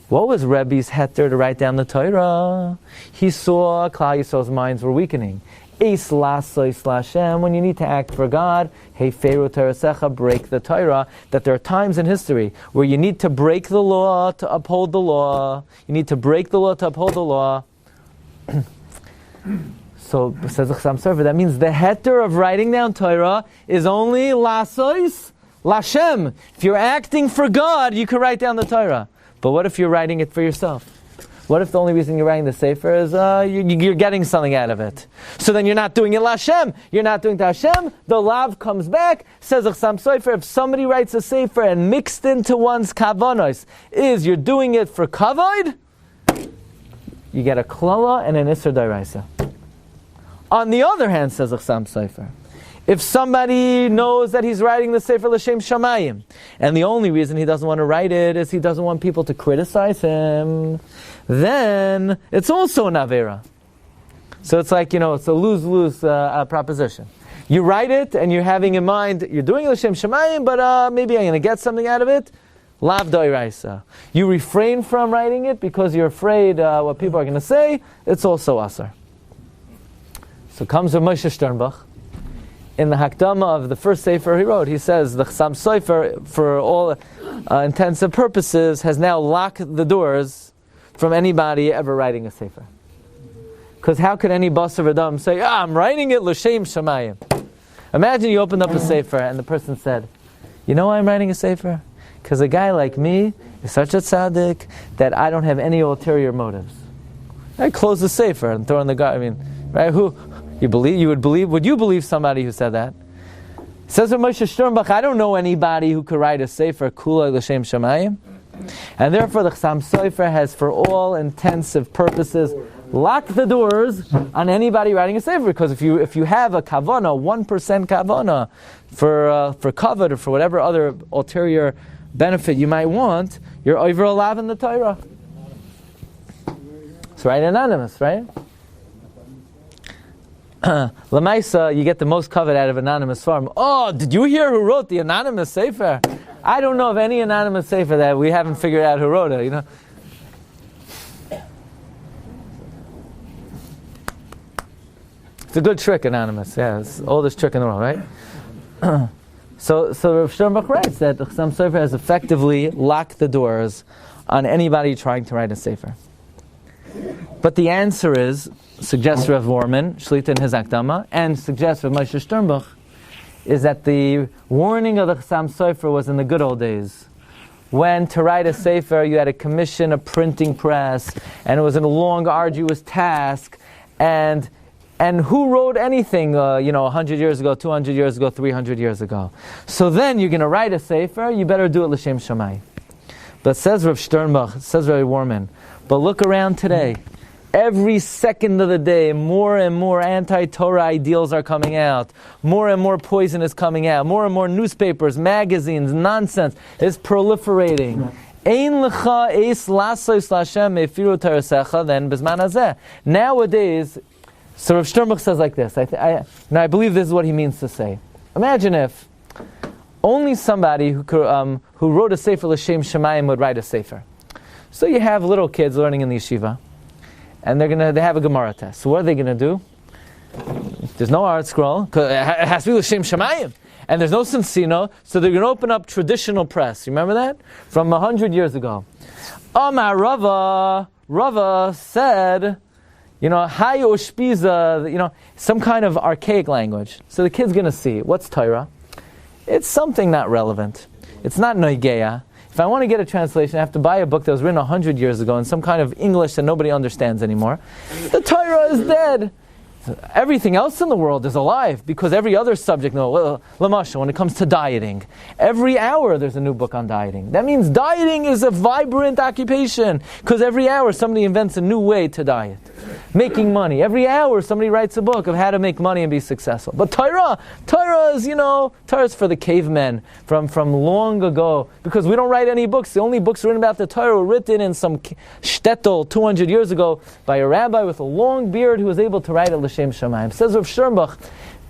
What was Rebbe's heter to write down the Torah? He saw Klal Yisrael's minds were weakening. Eis lasois lashem, when you need to act for God, hey Pharaoh Terasecha, break the Torah. That there are times in history where you need to break the law to uphold the law. You need to break the law to uphold the law. So, says the Chassam Sofer, that means the heter of writing down Torah is only lasois lashem. If you're acting for God, you can write down the Torah. But what if you're writing it for yourself? What if the only reason you're writing the Sefer is you're getting something out of it? So then you're not doing it L'Hashem. You're not doing it to Hashem. The lav comes back, says Chassam Sofer, if somebody writes a Sefer and mixed into one's kavanos is you're doing it for kavod, you get a klala and an isser d'oraisa. On the other hand, says Chassam Sofer, if somebody knows that he's writing the Sefer L'Shem Shamayim, and the only reason he doesn't want to write it is he doesn't want people to criticize him, then it's also an Avera. So it's like, it's a lose-lose proposition. You write it, and you're having in mind, you're doing L'Shem Shamayim, but maybe I'm going to get something out of it. Lav d'oraisa. You refrain from writing it because you're afraid what people are going to say. It's also asar. So comes Rav Moshe Sternbach. In the Hakdama of the first Sefer he wrote, he says the Chassam Sofer, for all intents and purposes, has now locked the doors from anybody ever writing a Sefer. Because how could any Basar Adam say, I'm writing it L'Shem Shamayim? Imagine you opened up a Sefer and the person said, you know why I'm writing a Sefer? Because a guy like me is such a tzaddik that I don't have any ulterior motives. I close the Sefer and throw in the garden. Right? Would you believe somebody who said that? Says Rav Moshe Sternbach, I don't know anybody who could write a Sefer Kula L'Shem Shamayim. And therefore the Chassam Sofer has, for all intensive purposes, locked the doors on anybody writing a Sefer. Because if you have a kavana, 1% kavana, for kavod or for whatever other ulterior benefit you might want, you're over a lav in the Torah. It's right, anonymous, right? Lamaisa, you get the most covet out of anonymous farm. Oh, did you hear who wrote the anonymous Sefer? I don't know of any anonymous Sefer that we haven't figured out who wrote it, It's a good trick, anonymous. Yeah, it's the oldest trick in the world, right? So Rav Sternbach writes that the Chassam Sofer has effectively locked the doors on anybody trying to write a Sefer. But the answer is, suggests Rav Vorman, Shlita in his Akdama, and suggests Rav Moshe Sternbach, is that the warning of the Chassam Sofer was in the good old days. When to write a Sefer, you had to commission a printing press, and it was a long, arduous task, and who wrote anything, 100 years ago, 200 years ago, 300 years ago? So then you're going to write a Sefer, you better do it L'Shem Shamayim. But says Rav Sternbach, says Rav Vorman, but look around today. Every second of the day, more and more anti-Torah ideals are coming out. More and more poison is coming out. More and more newspapers, magazines, nonsense is proliferating. Ein lecha eis lasos l'Hashem mefiru terasecha then bezman hazeh. Nowadays, so Rav Sternbach says like this. I believe this is what he means to say. Imagine if only somebody who wrote a Sefer L'Shem Shamayim would write a Sefer. So you have little kids learning in the yeshiva, and they have a Gemara test. So what are they going to do? There's no art scroll, because it has to be L'Shem Shamayim. And there's no Sensino, so they're going to open up traditional press. You remember that? From 100 years ago. Amar Rava said, Hay Ushpiza, some kind of archaic language. So the kid's going to see, what's Torah? It's something not relevant. It's not Noigeya. If I want to get a translation, I have to buy a book that was written 100 years ago in some kind of English that nobody understands anymore. The Torah is dead. Everything else in the world is alive because every other subject, Lamasha, when it comes to dieting, every hour there's a new book on dieting. That means dieting is a vibrant occupation because every hour somebody invents a new way to diet. Making money. Every hour somebody writes a book of how to make money and be successful. But Torah is, Torah is for the cavemen from long ago because we don't write any books. The only books written about the Torah were written in some shtetl 200 years ago by a rabbi with a long beard who was able to write a L'Shem Shamayim. Says Rav Sternbach,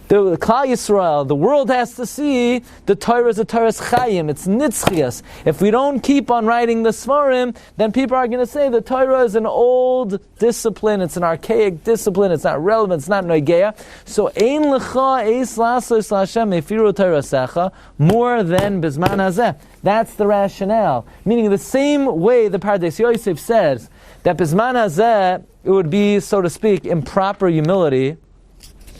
the Klal Yisrael, the world has to see the Torah is a Torah's Chayim, it's Nitzchias. If we don't keep on writing the Svarim, then people are going to say the Torah is an old discipline, it's an archaic discipline, it's not relevant, it's not Noigeya. So, Ein Lecha Eis Lasos L'Hashem Efiru Torah Secha, more than Bizman Hazeh. That's the rationale. Meaning the same way the Pardes Yosef says that Bizman Hazeh, it would be, so to speak, improper humility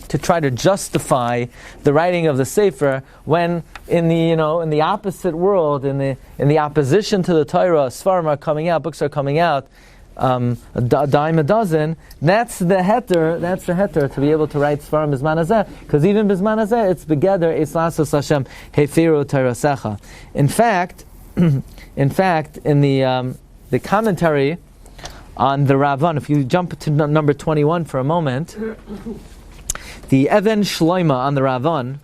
to try to justify the writing of the Sefer when in the opposite world, in the opposition to the Torah, Svarim are coming out, books are coming out, a dime a dozen. That's the heter to be able to write Svarim Bizman Hazeh, because even Bizman Hazeh, it's begeder Eis Lasos Hashem Hefiru Torah Secha. In fact, in the commentary on the Ravan, if you jump to number 21 for a moment, the Even Shloima on the Ravan,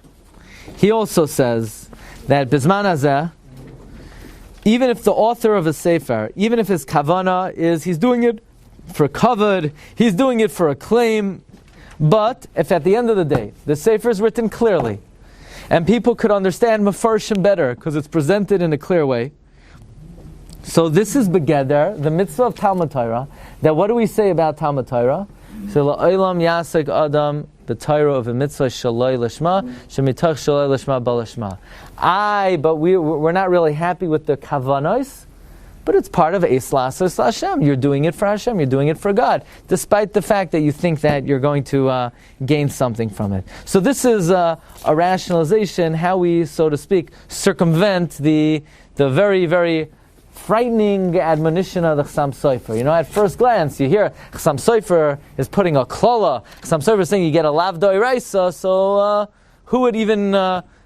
he also says that Bizman Hazeh, even if the author of a Sefer, even if his kavana is he's doing it for kavod, he's doing it for a claim, but if at the end of the day the Sefer is written clearly and people could understand Mefarshim better because it's presented in a clear way, so this is begeder, the mitzvah of Talmud Torah, that what do we say about Talmud Torah? So la'olam yasek adam the Torah of a mitzvah shaloi lishma shemitach shaloi lishma balishma. But we're not really happy with the kavanos, but it's part of Eis Lasos Hashem. You're doing it for Hashem. You're doing it for God, despite the fact that you think that you're going to gain something from it. So this is a rationalization how we, so to speak, circumvent the very, very frightening admonition of the Chassam Sofer. At first glance, you hear Chassam Sofer is putting a klola. Chassam Sofer is saying you get a lav doiraisa, so who would even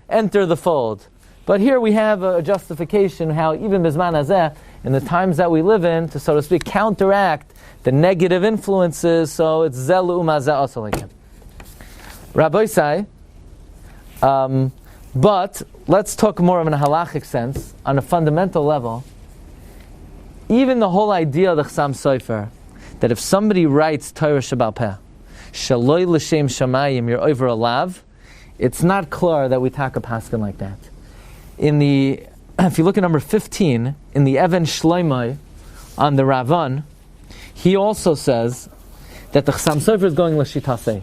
enter the fold? But here we have a justification how even Bizman Hazeh, in the times that we live in, to, so to speak, counteract the negative influences, so it's zelu umazeh also like him. Rabbi Sai, but let's talk more of in a halachic sense, on a fundamental level. Even the whole idea of the Chassam Sofer, that if somebody writes Torah Shebal Peh, Shaloi L'Shem Shamayim, you're over a lav, it's not clear that we talk a paskin like that. If you look at number 15, in the Even Shloimai, on the Ravan, he also says that the Chassam Sofer is going L'Shitasei.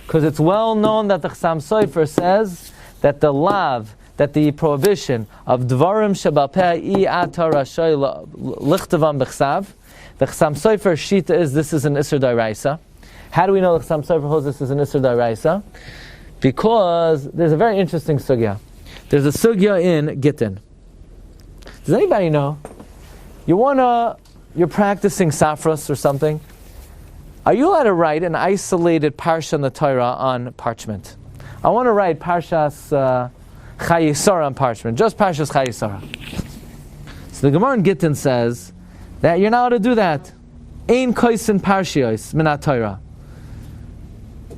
Because it's well known that the Chassam Sofer says that the lav, that the prohibition of Dvarim Shebal Peh I'ata Rashay Lichtavam B'Chsav, the Chassam Sofer Shita is this is an Isser D'Oraisa. How do we know the Chassam Sofer holds this is an Isser D'Oraisa? Because there's a very interesting sugya. There's a sugya in Gittin. Does anybody know? You're practicing Safras or something. Are you allowed to write an isolated Parsha in the Torah on parchment? I want to write Parshas Chayisara on parchment, just Parshas Chayisara. So the Gemara in Gittin says that you're not allowed to do that. Ein koisen parshios minat Torah.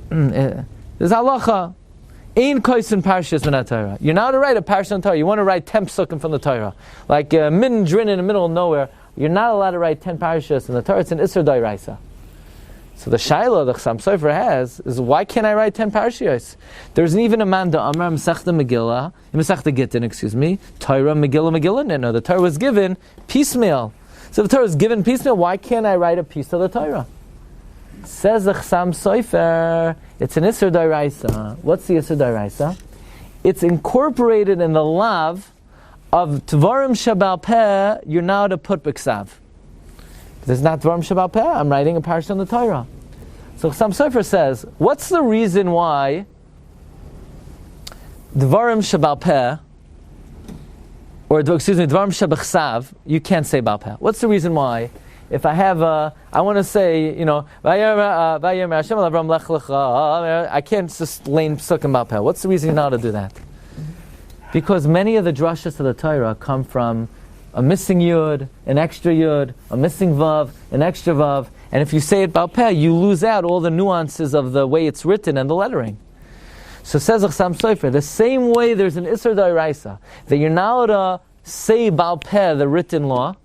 There's halacha. Ein koisen parshios minat Torah. You're not allowed to write a parsha on Torah. You want to write 10 psukim from the Torah, like Min Drin in the middle of nowhere. You're not allowed to write 10 parshas in the Torah. It's an Isser D'Oraisa. So the shaila the Chassam Sofer has is, why can't I write 10 parshiyos? There's even a man da Amar Masechta Megillah, Masechta Gittin, Torah Megillah. No, the Torah was given piecemeal. So if the Torah was given piecemeal, why can't I write a piece of the Torah? Says the Chassam Sofer, it's an Isser D'Oraisa. What's the Isser D'Oraisa? It's incorporated in the lav of Tvarim Shebal Peh. You're now to put B'Ksav. There's not Dvarim Shebal Peh. I'm writing a parsha on the Torah. So Chassam Sofer says, what's the reason why Dvarim Shebal Peh, Dvarim Shebechsav, you can't say Bal Peh? What's the reason why if I have I want to say, Vayomer Hashem el Avram lech lecha, I can't just lane psukim Baal Peh. What's the reason you're not to do that? Because many of the drashas of the Torah come from a missing yud, an extra yud, a missing vav, an extra vav, and if you say it Baal Peh, you lose out all the nuances of the way it's written and the lettering. So says Chassam Sofer, the same way there's an Isser D'Oraisa, that you're not allowed to say Baal Peh, the written law,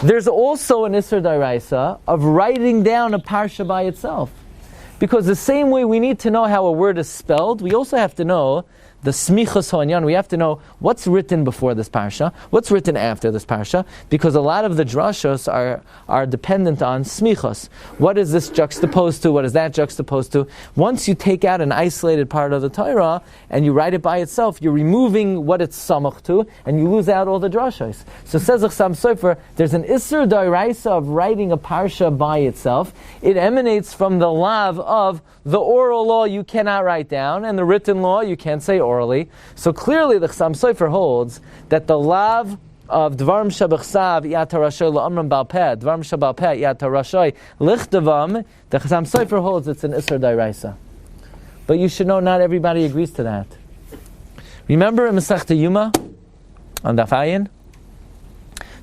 there's also an Isser D'Oraisa of writing down a Parsha by itself. Because the same way we need to know how a word is spelled, we also have to know the smichas ha'anyan. We have to know what's written before this parsha, what's written after this parsha, because a lot of the drashos are dependent on smichas. What is this juxtaposed to? What is that juxtaposed to? Once you take out an isolated part of the Torah and you write it by itself, you're removing what it's samach to, and you lose out all the drashos. So says Chassam Sofer, there's an isur d'oraisa of writing a parsha by itself. It emanates from the lav of the oral law you cannot write down, and the written law you can't say orally. So clearly the Chassam Sofer holds that the lav of Dvarim Shabachsav Yat HaRashoy La'amram Baal Peh, Dvarim Shabal Peh Yat HaRashoy Lichtavam, the Chassam Sofer holds it's an Isser D'Oraisa. But you should know not everybody agrees to that. Remember in Masechta Yuma, on Daf Ayin,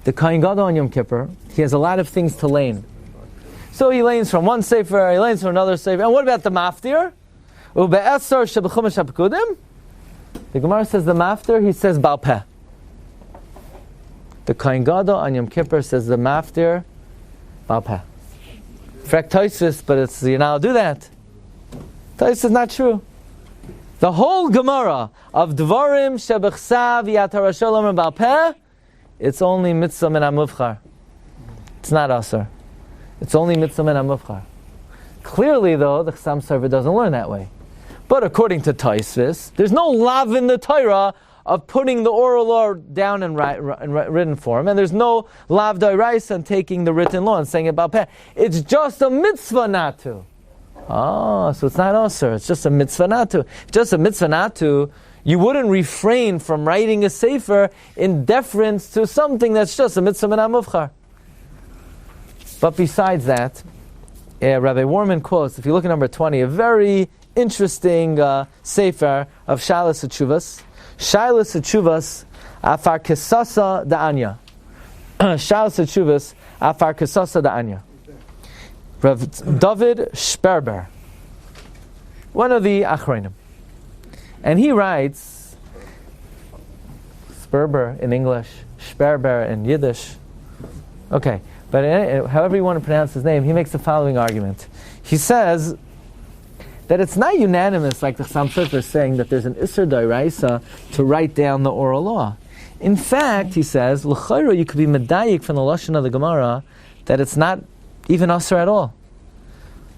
the Kohen Gadol on Yom Kippur, he has a lot of things to lane. So he lanes from one Sefer, he lanes from another Sefer. And what about the Maftir? Ube'esar shebechumash hapekudim? The Gemara says the Maftir, he says Baal Peh. The Kohen Gadol on Yom Kippur says the Maftir, Baal Peh. Frek Tosfos, but you're not allowed to do that. Tosfos is not true. The whole Gemara of Dvarim Shebechsav Yat HaRashoy La'amram Baal Peh, it's only mitzvah min hamuvchar. It's not asur. It's only mitzvah min hamuvchar. Clearly, though, the Chassam Sofer doesn't learn that way. But according to Tosfos, there's no lav in the Torah of putting the oral law down in written form, and there's no lav d'oraisa in taking the written law and saying it Baal Peh. It's just a mitzvah not to. Oh, so it's not asur. It's just a mitzvah not to. It's just a mitzvah not to. You wouldn't refrain from writing a sefer in deference to something that's just a mitzvah min hamuvchar. But besides that, Rabbi Warman quotes, if you look at number 20, a very interesting sefer of Shalas Utshuvas. Shalas Utshuvas afar kesasa da'anya. Shalas Utshuvas afar kesasa da'anya. Rav David Sperber, one of the Achronim. And he writes, Sperber in English, Sperber in Yiddish. Okay, but however you want to pronounce his name, he makes the following argument. He says that it's not unanimous, like the Chassam Sofer is saying, that there's an Isser D'Oraisa to write down the oral law. In fact, he says, L'chayro, you could be medayik from the Lashon of the Gemara that it's not even Asur at all.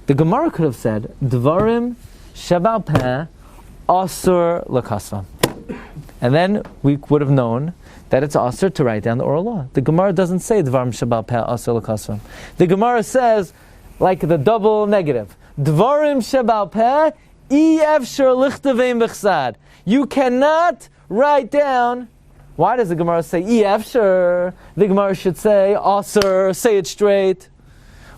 The Gemara could have said, Dvarim Shebaal Peh Asur L'Kasvam. And then we would have known that it's Asur to write down the oral law. The Gemara doesn't say Dvarim Shebaal Peh Asur L'Kasvam. The Gemara says, like the double negative, Dvarim Shebaal Peh Efshar Lichtevein B'chsad. You cannot write down. Why does the Gemara say Efshar? The Gemara should say Asur, say it straight.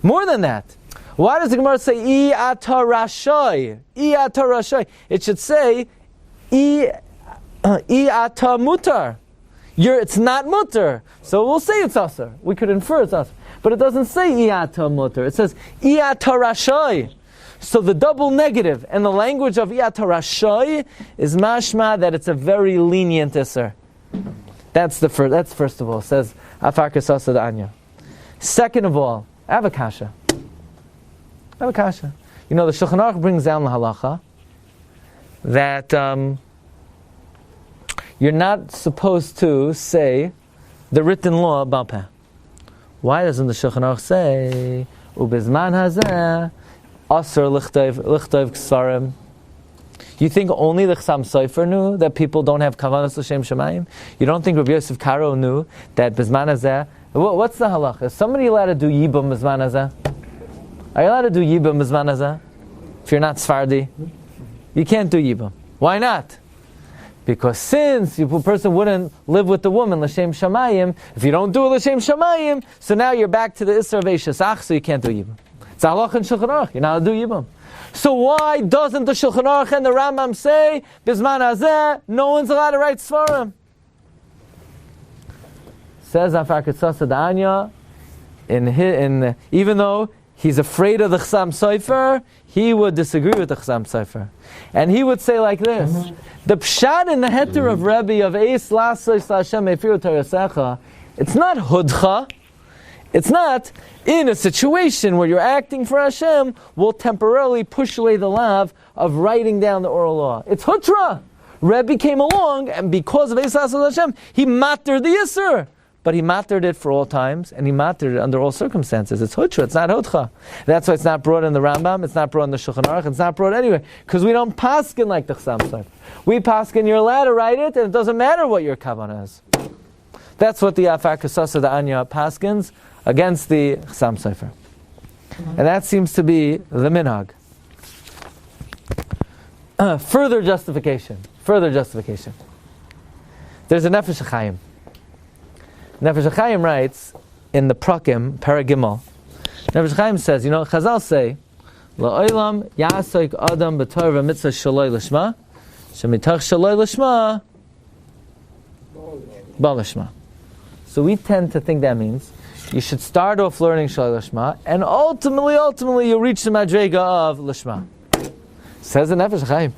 More than that, why does the Gemara say atarashoy? Atarashoy. It should say ata mutar. It's not mutar. So we'll say it's asur. We could infer it's asur. But it doesn't say ata mutar. It says atarashoy. So the double negative and the language of atarashoy is mashma that it's a very lenient isur. That's first of all. It says afar kesasa da'anya. Second of all, I have a kasha. You know, the Shulchan Aruch brings down the halacha that you're not supposed to say the written law Baal Peh. Why doesn't the Shulchan Aruch say ubizman hazeh asur lichtov ksarim? You think only the Chassam Sofer knew that people don't have kavanas l'shem shemayim? You don't think Rabbi Yosef Karo knew that bizman hazeh? What's the halacha? Is somebody allowed to do yibum bizman hazeh? Are you allowed to do yibum bizman hazeh? If you're not Sfardi, you can't do yibum. Why not? Because since a person wouldn't live with the woman, l'shem shamayim, if you don't do it l'shem shamayim, so now you're back to the Isser of Eishes Ach, so you can't do Yibam. It's halach and Shulchan Aruch, you're not allowed to do Yibam. So why doesn't the Shulchan Aruch and the Rambam say, Bizman Hazeh, no one's allowed to write Svarim? Says Afar Ketzasa Da'anya, even though he's afraid of the Chsam Sofer, he would disagree with the Chsam Sofer. And he would say like this, the Pshat in the Heter of Rebbe of Eis Lassos Hashem Efiru Torasecha, it's not Hudcha, it's not in a situation where you're acting for Hashem, will temporarily push away the lav of writing down the oral law. It's Hutra. Rebbe came along, and because of Eis Lassos Hashem, he mattered the Yisr. But he mattered it for all times, and he mattered it under all circumstances. It's Hutra, it's not Hudcha. That's why it's not brought in the Rambam, it's not brought in the Shulchan Aruch, it's not brought anywhere. Because we don't paskin like the Chsam Sofer. We paskin, you're allowed to write it, and it doesn't matter what your kavanah is. That's what the Afar Kesasa the Anya paskins against the Chsam Sofer. And that seems to be the minhag. Further justification. There's a Nefesh HaChaim. Nefesh HaChaim writes in the Prakim, Paragimel, Nefesh HaChaim says, Chazal say, La'olam ya'asoik adam b'torah mitzvah shaloi l'shma, shemitach shaloi l'shma, ba l'shma. So we tend to think that means you should start off learning shaloi l'shma, and ultimately you'll reach the madrega of l'shma. Says the Nefesh HaChaim.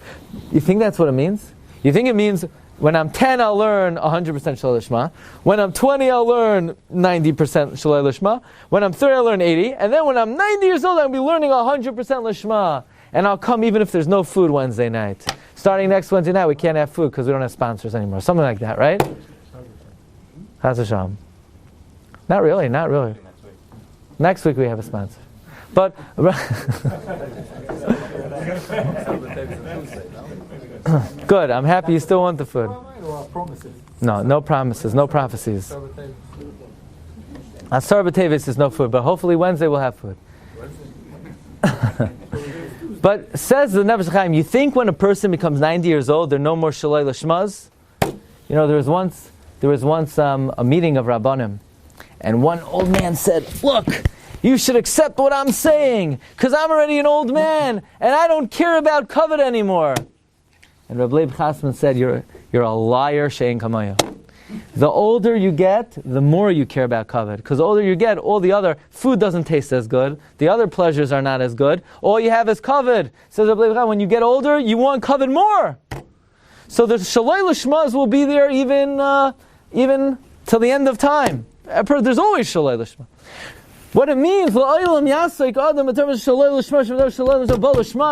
You think that's what it means? You think it means when I'm 10, I'll learn 100% Shalei Lishma. When I'm 20, I'll learn 90% Shalei Lishma. When I'm 30, I'll learn 80. And then when I'm 90 years old, I'll be learning 100% Lishma. And I'll come even if there's no food Wednesday night. Starting next Wednesday night, we can't have food because we don't have sponsors anymore. Something like that, right? Chaz Hashem. Not really. Next week we have a sponsor. But... Good, I'm happy you still want the food. No promises, no prophecies. Asar b'tevis is no food, but hopefully Wednesday we'll have food. But says the Nefesh HaChaim, you think when a person becomes 90 years old, there are no more Shalei Lishmas? There was once a meeting of Rabbanim, and one old man said, look, you should accept what I'm saying, because I'm already an old man, and I don't care about covet anymore. And Rabbi Glatstein said, you're a liar, she'en kamaya. The older you get, the more you care about covet. Because the older you get, all the other food doesn't taste as good. The other pleasures are not as good. All you have is covet. Says Rabbi Glatstein, when you get older, you want covet more. So the Shalei Lishmas will be there even till the end of time. There's always Shalei Lishma. What it means,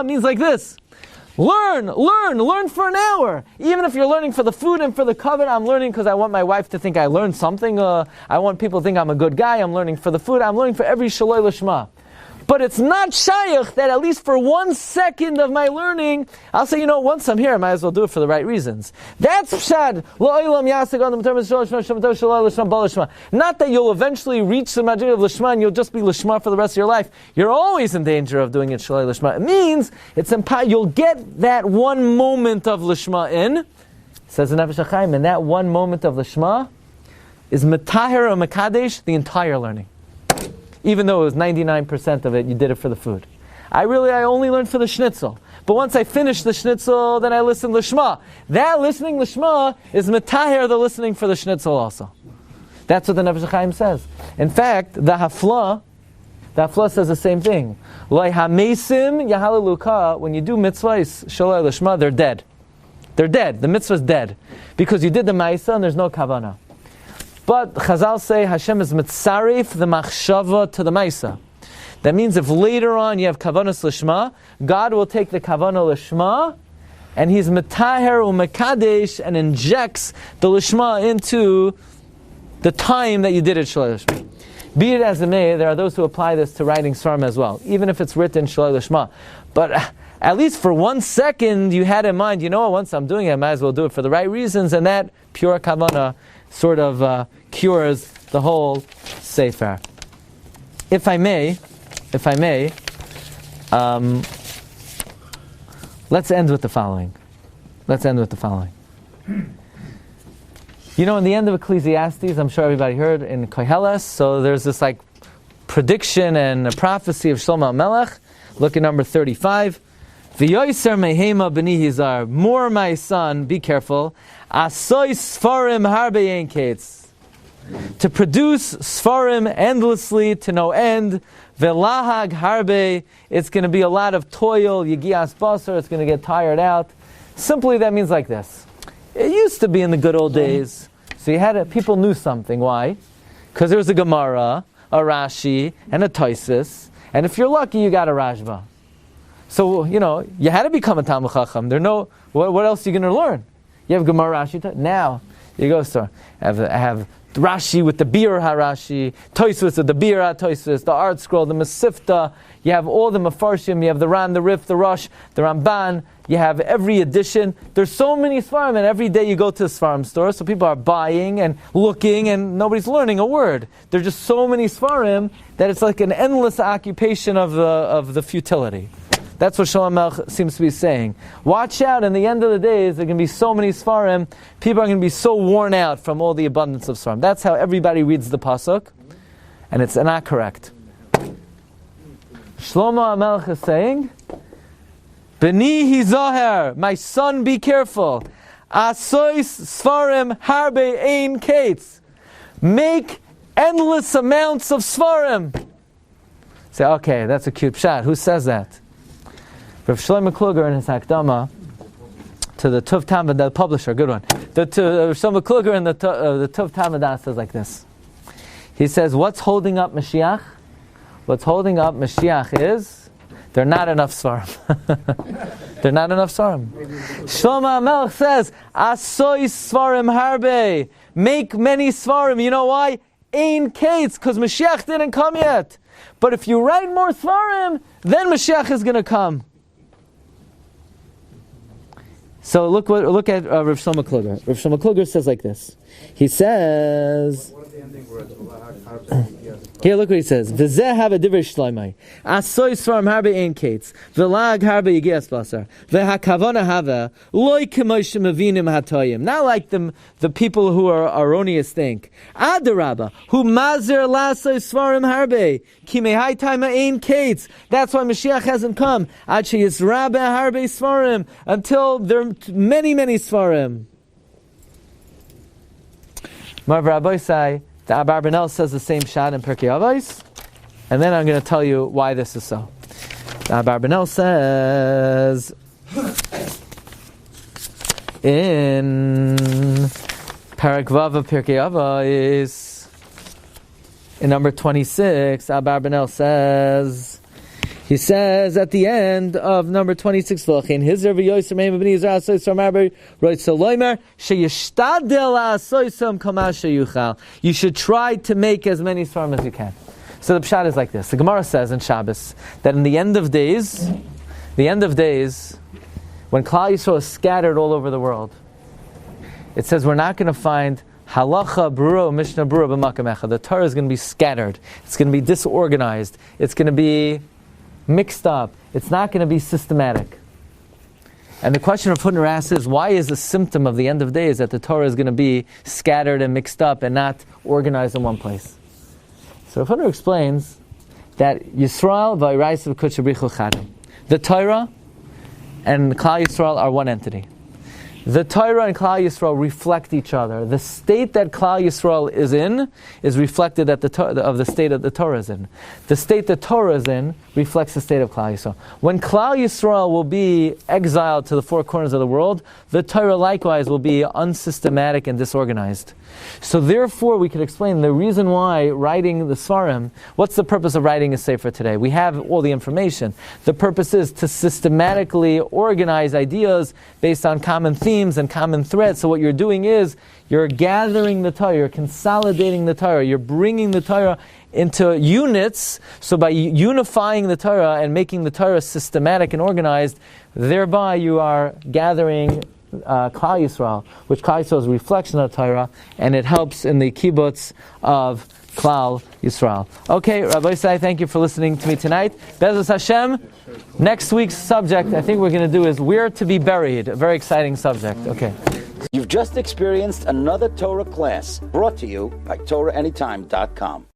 means like this. Learn for an hour. Even if you're learning for the food and for the covet, I'm learning because I want my wife to think I learned something. I want people to think I'm a good guy. I'm learning for the food. I'm learning for every Shaloi Lishma. But it's not shayach that at least for 1 second of my learning, I'll say, once I'm here, I might as well do it for the right reasons. That's pshad. Not that you'll eventually reach the madrega of lishma and you'll just be lishma for the rest of your life. You're always in danger of doing it shalai lishma. It means you'll get that one moment of lishma in. Says the Nefesh HaChaim, and that one moment of lishma is metaher or mekadesh, the entire learning. Even though it was 99% of it, you did it for the food. I only learned for the schnitzel. But once I finish the schnitzel, then I listen lishma. That listening lishma is metaher, the listening for the schnitzel also. That's what the Nefesh HaChaim says. In fact, the hafla says the same thing. Lai hamesim yahalaluka, when you do mitzvahs, shalai lishma, they're dead. They're dead. The mitzvah's dead. Because you did the ma'isa and there's no kavanah. But Chazal say Hashem is mitzarif the machshava to the ma'isa. That means if later on you have kavanas lishma, God will take the kavanah lishma and He's metaher umekadesh and injects the lishma into the time that you did it shalai lishma. Be it as it may, there are those who apply this to writing svarim as well, even if it's written shalai lishma. But at least for 1 second you had in mind, once I'm doing it, I might as well do it for the right reasons, and that pure kavanah sort of cures the whole Sefer. If I may, let's end with the following. You know, in the end of Ecclesiastes, I'm sure everybody heard in Koheles, so there's this like prediction and a prophecy of Shlomo HaMelech. Look at number 35. V'yoyser mehema b'ni hizar. More, my son, be careful. Asoy sfarim harbe ein kates. To produce sfarim endlessly to no end. Velahag harbe. It's going to be a lot of toil. Yigias basar. It's going to get tired out. Simply, that means like this. It used to be in the good old days. So you had people knew something. Why? Because there was a Gemara, a Rashi, and a Tosfos. And if you're lucky, you got a Rashba. So, you know, you had to become a Talmid Chacham. What else are you going to learn? You have Gemara, Rashi. Now, you go, sir. Have Rashi with the Bir HaRashi, Tosfos with the Bir HaTosfos, the Art Scroll, the Mesifta. You have all the Mefarshim. You have the Ran, the Rif, the Rosh, the Ramban. You have every edition. There's so many Sfarim, and every day you go to a Sfarim store, so people are buying and looking, and nobody's learning a word. There's just so many Sfarim that it's like an endless occupation of the futility. That's what Shlomo HaMelech seems to be saying. Watch out, in the end of the days, there are going to be so many Sfarim, people are going to be so worn out from all the abundance of Sfarim. That's how everybody reads the Pasuk, and it's not correct. Shlomo HaMelech is saying, B'ni hizaher, my son, be careful. Asois sfarim harbe ein kates. Make endless amounts of sfarim. Say, okay, that's a cute pshat. Who says that? Rav Shlomo Kluger in his Hakdama to the Tuv Talmud, the publisher, good one. Rav Shlomo Kluger in the Tuv Talmud says like this. He says, what's holding up Mashiach? What's holding up Mashiach is there are not enough svarim. There are not enough svarim. Shlomo HaMelech says, Asoy svarim harbe. Make many svarim. You know why? Ein kates, because Mashiach didn't come yet. But if you write more svarim, then Mashiach is going to come. So look at Rav Shlomo Kluger. Rav Shlomo Kluger says like this. He says, What are the ending words? here, look what he says. V'zeh have a divrei shloimai. Asoy svarim harbe ein kates. V'lag harbe yigias basar. V'hakavana have loy k'moshe mevinim hatoyim. Not like the people who are erroneous think. Adarabba, who mazer lasoy svarim harbe. Ki mehai taima ein kates. That's why Mashiach hasn't come. Ad sheyisrabe harbe svarim. Until there are many, many svarim. Marv Rabbi say, the Abarbanel says the same shot in Pirkei Avos, and then I'm going to tell you why this is so. The Abarbanel says in Parak Vav of Pirkei Avos, in number 26, Abarbanel says, he says at the end of number 26, you should try to make as many svarim as you can. So the pshat is like this. The Gemara says in Shabbos that in the end of days, when Klal Yisrael is scattered all over the world, it says we're not going to find halacha brura, mishnah brura b'makam echad. The Torah is going to be scattered. It's going to be disorganized. It's going to be mixed up. It's not going to be systematic. And the question of Hutner asks is, why is a symptom of the end of days that the Torah is going to be scattered and mixed up and not organized in one place? So Hutner explains that Yisrael v'Iraisav Kutshabrichu Chadim. The Torah and Klal Yisrael are one entity. The Torah and Klal Yisrael reflect each other. The state that Klal Yisrael is in is reflected of the state that the Torah is in. The state the Torah is in reflects the state of Klal Yisrael. When Klal Yisrael will be exiled to the four corners of the world, the Torah likewise will be unsystematic and disorganized. So therefore we could explain the reason why writing the Svarim, what's the purpose of writing a Sefer today? We have all the information. The purpose is to systematically organize ideas based on common themes and common threads. So what you're doing is you're gathering the Torah, you're consolidating the Torah, you're bringing the Torah into units. So by unifying the Torah and making the Torah systematic and organized, thereby you are gathering Klal Yisrael, which Klal Yisrael is a reflection of the Torah, and it helps in the kibbutz of Klal Yisrael. Okay, Rabbi Sai, thank you for listening to me tonight. Be'ezus Hashem, next week's subject I think we're going to do is where to be buried. A very exciting subject. Okay. You've just experienced another Torah class brought to you by TorahAnytime.com.